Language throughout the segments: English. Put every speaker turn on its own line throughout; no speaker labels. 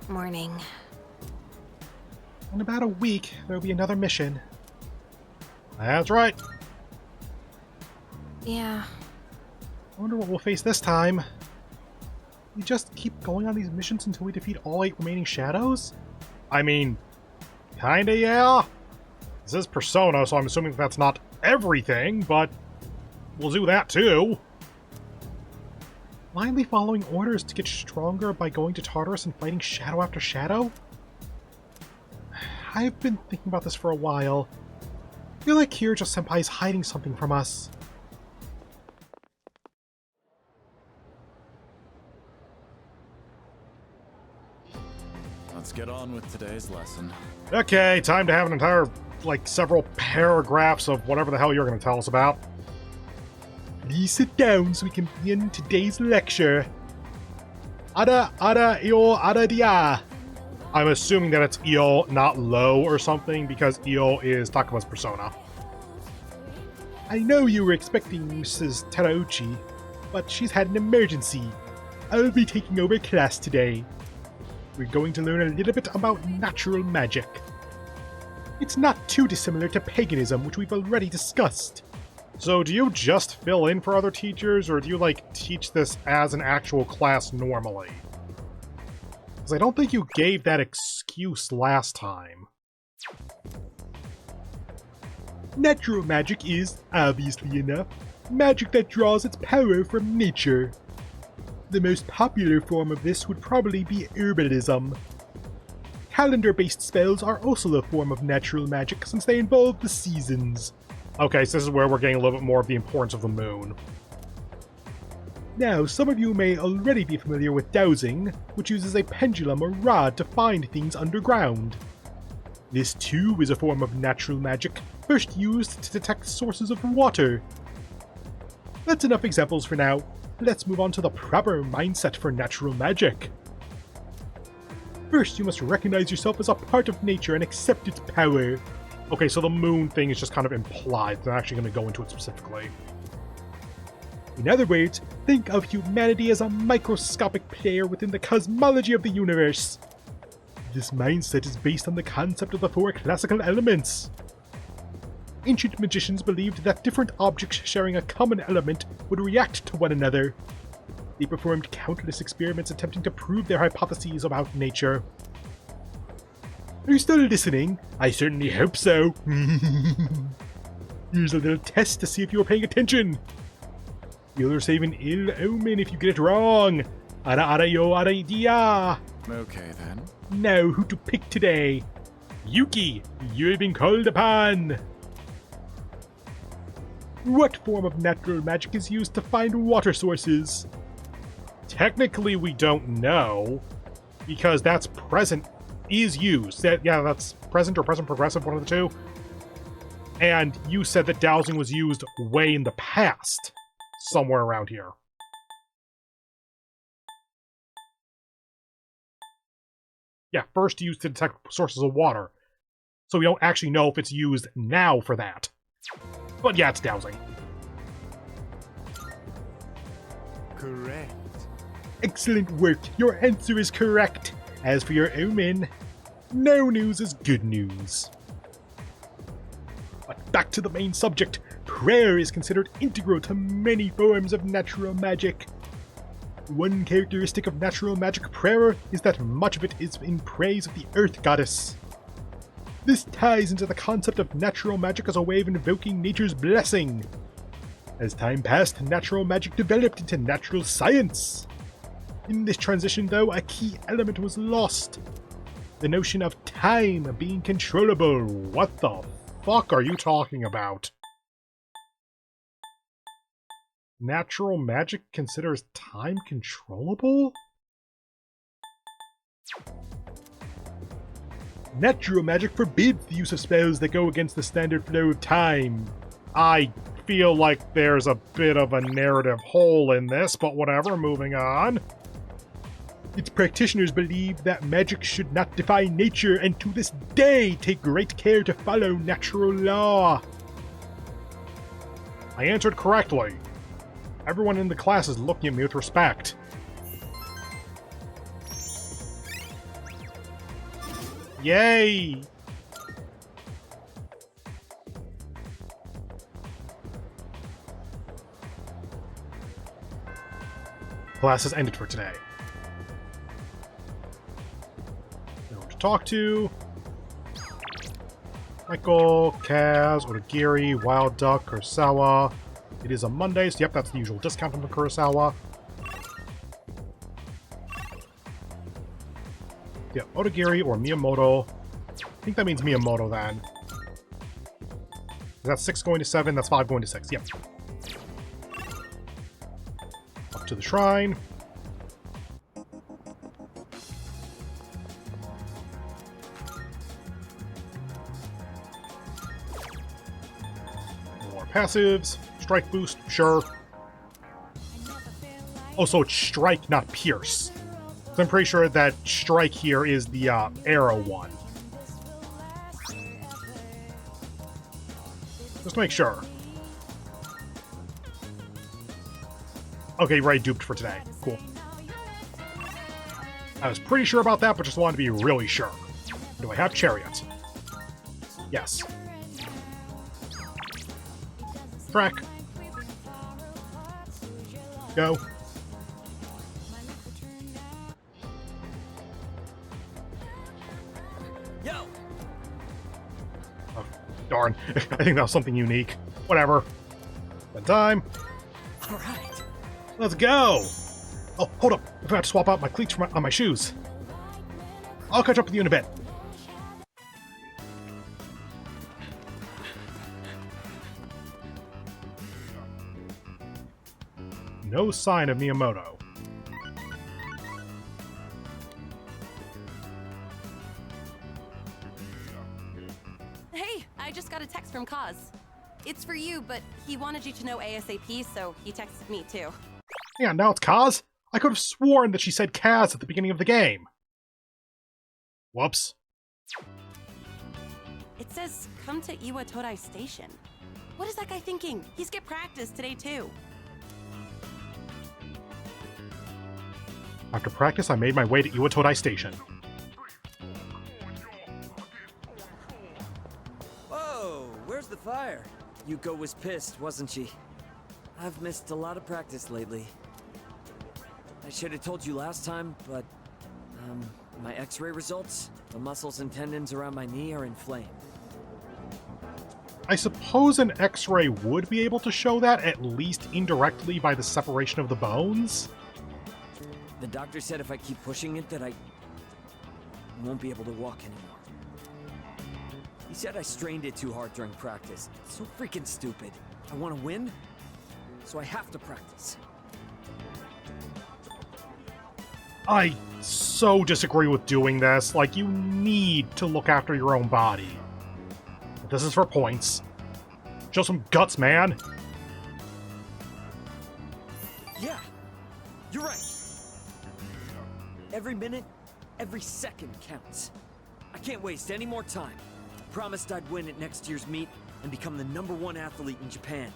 Morning.
In about a week, there'll be another mission. That's right.
Yeah.
I wonder what we'll face this time. We just keep going on these missions until we defeat all 8 remaining shadows? I mean, kinda, yeah. This is Persona, so I'm assuming that's not everything, but we'll do that too. Blindly following orders to get stronger by going to Tartarus and fighting shadow after shadow? I've been thinking about this for a while. I feel like Kirijo-senpai is hiding something from us.
Let's get on with today's lesson.
Okay, time to have an entire, several paragraphs of whatever the hell you're going to tell us about. Please sit down so we can begin today's lecture. Ada dia. I'm assuming that it's Io, not Lo or something, because Io is Takuma's persona. I know you were expecting Mrs. Terauchi, but she's had an emergency. I'll be taking over class today. We're going to learn a little bit about natural magic. It's not too dissimilar to paganism, which we've already discussed. So do you just fill in for other teachers, or do you, teach this as an actual class normally? Because I don't think you gave that excuse last time. Natural magic is, obviously enough, magic that draws its power from nature. The most popular form of this would probably be herbalism. Calendar-based spells are also a form of natural magic since they involve the seasons. Okay, so this is where we're getting a little bit more of the importance of the moon. Now, some of you may already be familiar with dowsing, which uses a pendulum or rod to find things underground. This too is a form of natural magic, first used to detect sources of water. That's enough examples for now. Let's move on to the proper mindset for natural magic. First, you must recognize yourself as a part of nature and accept its power. Okay, so the moon thing is just kind of implied. They're actually going to go into it specifically. In other words, think of humanity as a microscopic player within the cosmology of the universe. This mindset is based on the concept of the 4 classical elements. Ancient magicians believed that different objects sharing a common element would react to one another. They performed countless experiments attempting to prove their hypotheses about nature. Are you still listening? I certainly hope so. Here's a little test to see if you were paying attention. You'll receive an ill omen if you get it wrong. Ara yo ara dia.
Okay, then.
Now, who to pick today? Yuki, you've been called upon. What form of natural magic is used to find water sources? Technically, we don't know, because that's present is used. That's present or present progressive, one of the two. And you said that dowsing was used way in the past, somewhere around here. Yeah, first used to detect sources of water. So we don't actually know if it's used now for that. But yeah, it's dowsing.
Correct.
Excellent work. Your answer is correct. As for your omen, no news is good news. But back to the main subject. Prayer is considered integral to many forms of natural magic. One characteristic of natural magic prayer is that much of it is in praise of the Earth Goddess. This ties into the concept of natural magic as a way of invoking nature's blessing. As time passed, natural magic developed into natural science. In this transition, though, a key element was lost. The notion of time being controllable. What the fuck are you talking about? Natural magic considers time controllable? Natural magic forbids the use of spells that go against the standard flow of time. I feel like there's a bit of a narrative hole in this, but whatever, moving on. Its practitioners believe that magic should not defy nature and to this day take great care to follow natural law. I answered correctly. Everyone in the class is looking at me with respect. Yay! Class has ended for today. No one to talk to. Michael, Kaz, Odagiri, Wild Duck, Kurosawa. It is a Monday, so yep, that's the usual discount on the Kurosawa. Yeah, Odagiri or Miyamoto. I think that means Miyamoto then. That's 6 going to 7, that's 5 going to 6, yep. Up to the shrine. More passives. Strike boost, sure. Also, it's strike, not pierce. So I'm pretty sure that strike here is the arrow one. Just to make sure. Okay, right, duped for today. Cool. I was pretty sure about that, but just wanted to be really sure. Do I have Chariot? Yes. Track. Go.
Yo.
Oh, darn. I think that was something unique. Whatever. That time.
All right.
Let's go! Oh, hold up. I forgot to swap out my cleats on my shoes. I'll catch up with you in a bit. No sign of Miyamoto.
Hey, I just got a text from Kaz. It's for you, but he wanted you to know ASAP, so he texted me too.
Yeah, now it's Kaz? I could have sworn that she said Kaz at the beginning of the game. Whoops.
It says, come to Iwa Todai Station. What is that guy thinking? He skipped practice today too.
After practice, I made my way to Iwatodai Station.
Whoa, where's the fire? Yuko was pissed, wasn't she? I've missed a lot of practice lately. I should have told you last time, but... my x-ray results? The muscles and tendons around my knee are inflamed.
I suppose an X-ray would be able to show that, at least indirectly by the separation of the bones?
The doctor said if I keep pushing it that I won't be able to walk anymore. He said I strained it too hard during practice. It's so freaking stupid. I want to win, so I have to practice.
I so disagree with doing this. Like, you need to look after your own body. But this is for points. Show some guts, man.
Yeah, you're right. Every minute, every second counts. I can't waste any more time. Promised I'd win at next year's meet and become the #1 athlete in Japan.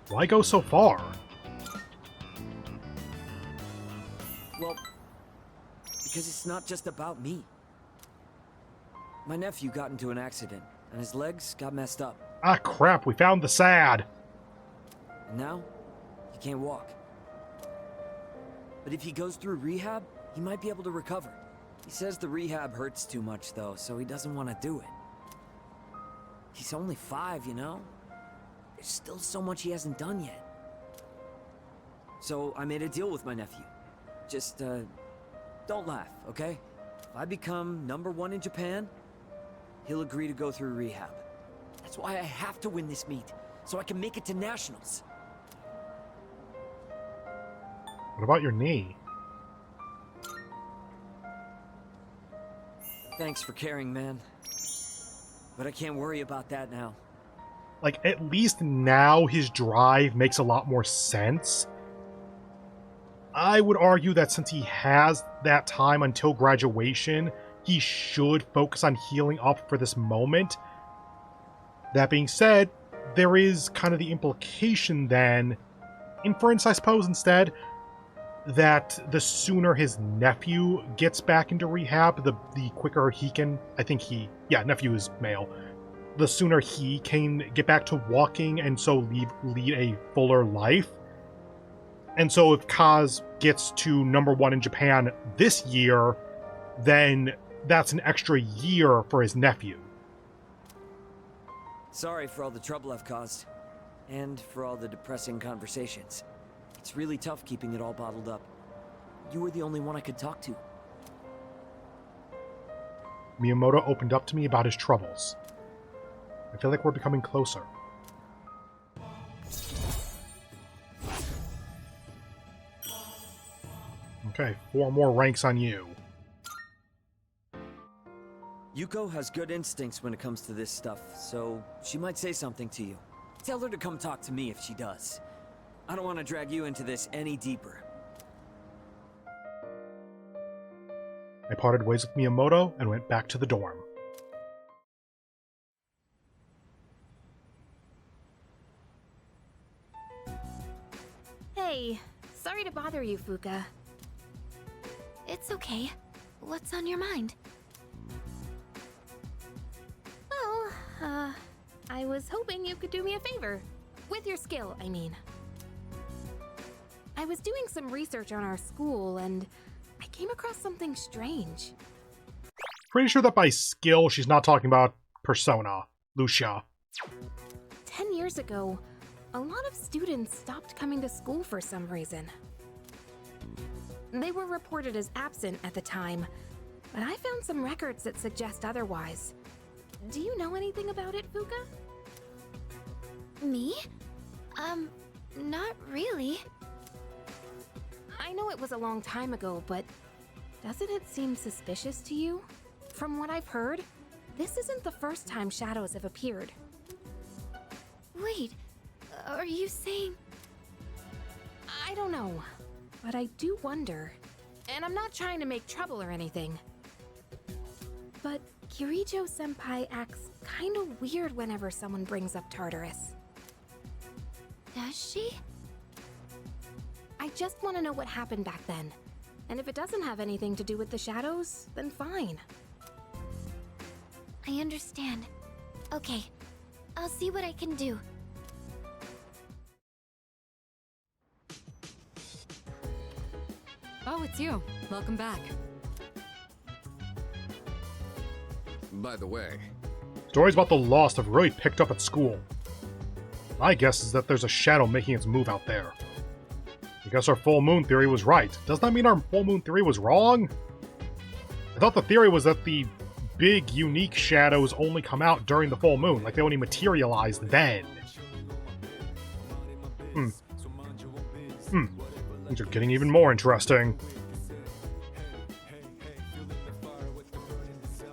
Why go so far?
Well, because it's not just about me. My nephew got into an accident, and his legs got messed up.
Ah, crap, we found the sad.
And now, he can't walk. But if he goes through rehab, he might be able to recover. He says the rehab hurts too much, though, so he doesn't want to do it. He's only 5, you know? There's still so much he hasn't done yet. So I made a deal with my nephew. Just, don't laugh, okay? If I become #1 in Japan, he'll agree to go through rehab. That's why I have to win this meet, so I can make it to nationals.
What about your knee?
Thanks for caring, man. But I can't worry about that now.
Like, at least now his drive makes a lot more sense. I would argue that since he has that time until graduation, he should focus on healing up for this moment. That being said, there is kind of the implication then, inference I suppose instead, that the sooner his nephew gets back into rehab, the quicker he can, nephew is male, the sooner he can get back to walking and so lead a fuller life. And so if Kaz gets to #1 in Japan this year, then that's an extra year for his nephew.
Sorry for all the trouble I've caused. And for all the depressing conversations. It's really tough keeping it all bottled up. You were the only one I could talk to.
Miyamoto opened up to me about his troubles. I feel like we're becoming closer. Okay, 4 more ranks on you.
Yuko has good instincts when it comes to this stuff, so she might say something to you. Tell her to come talk to me if she does. I don't want to drag you into this any deeper.
I parted ways with Miyamoto and went back to the dorm.
Hey, sorry to bother you, Fuka.
It's okay. What's on your mind?
Well, I was hoping you could do me a favor. With your skill, I mean. I was doing some research on our school, and I came across something strange.
Pretty sure that by skill, she's not talking about Persona, Lucia.
10 years ago, a lot of students stopped coming to school for some reason. They were reported as absent at the time, but I found some records that suggest otherwise. Do you know anything about it, Fuka?
Me? Not really.
I know it was a long time ago, but doesn't it seem suspicious to you? From what I've heard, this isn't the first time shadows have appeared.
Wait, are you saying...
I don't know, but I do wonder. And I'm not trying to make trouble or anything. But Kirijo-senpai acts kind of weird whenever someone brings up Tartarus.
Does she?
I just want to know what happened back then. And if it doesn't have anything to do with the shadows, then fine.
I understand. Okay, I'll see what I can do.
Oh, it's you. Welcome back.
By the way,
Stories about the Lost have really picked up at school. My guess is that there's a shadow making its move out there. I guess our full moon theory was right. Does that mean our full moon theory was wrong? I thought the theory was that the big, unique shadows only come out during the full moon, like they only materialize then. Things are getting even more interesting.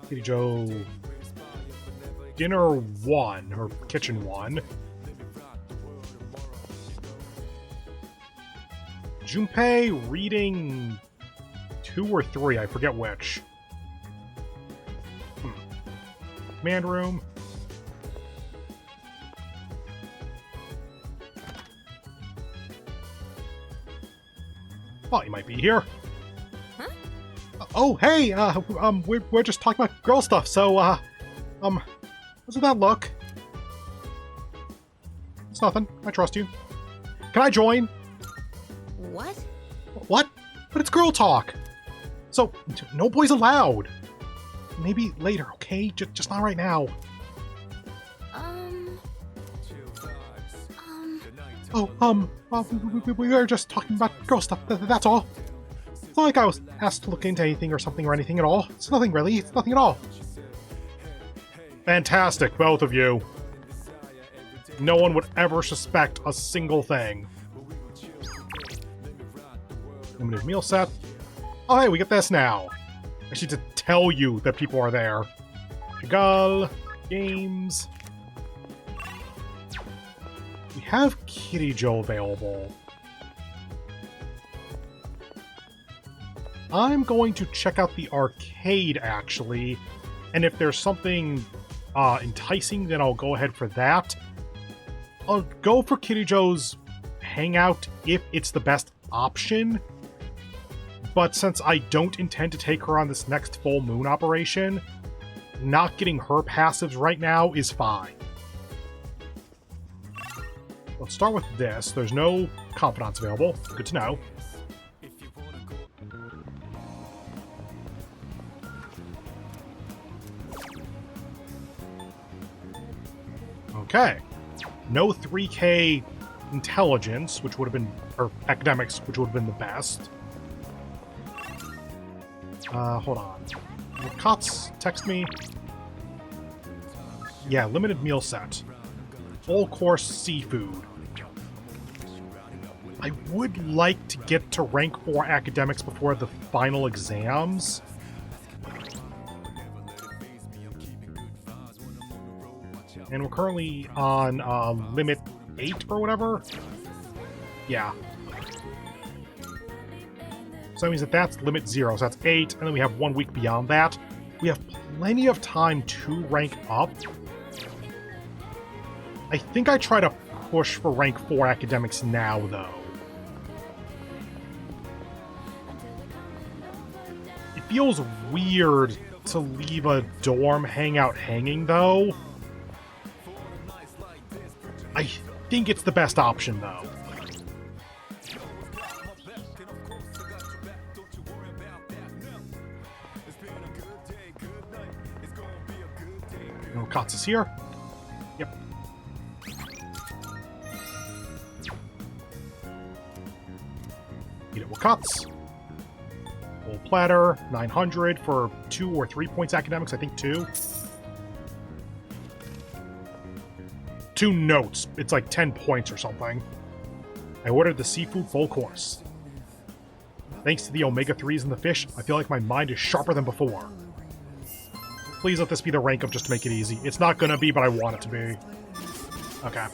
Kirijo... Dinner 1, or Kitchen 1. Junpei reading 2 or 3, I forget which. Command room. Thought you might be here.
Huh?
Oh, hey, we're just talking about girl stuff, so, how's that look? It's nothing. I trust you. Can I join?
What?
What? But it's girl talk. So, no boys allowed. Maybe later, okay? Just not right now. We were just talking about girl stuff. That's all. It's not like I was asked to look into anything or anything at all. It's nothing really. It's nothing at all. Fantastic, both of you. No one would ever suspect a single thing. Limited meal set. Oh, hey, we get this now. I need to tell you that people are there. Chagall. Games. We have Kirijo available. I'm going to check out the arcade, actually. And if there's something enticing, then I'll go ahead for that. I'll go for Kirijo's hangout if it's the best option. but since I don't intend to take her on this next full moon operation, not getting her passives right now is fine. Let's start with this. There's no confidants available. Good to know. Okay. No 3K intelligence, which would have been, or academics, which would have been the best. Hold on. Cots, text me. Yeah, limited meal set. Full course seafood. I would like to get to rank 4 academics before the final exams. And we're currently on limit 8 or whatever. Yeah. So that means that that's limit 0, so that's 8, and then we have 1 week beyond that. We have plenty of time to rank up. I think I try to push for rank 4 academics now, though. It feels weird to leave a dorm hangout hanging, though. I think it's the best option, though. No, Katz is here. Yep. Eat it with Katz. Full platter, 900 for 2 or 3 points academics. I think 2. 2 notes. It's like 10 points or something. I ordered the seafood full course. Thanks to the omega-3s in the fish, I feel like my mind is sharper than before. Please let this be the rank up just to make it easy. It's not gonna be, but I want it to be. Okay.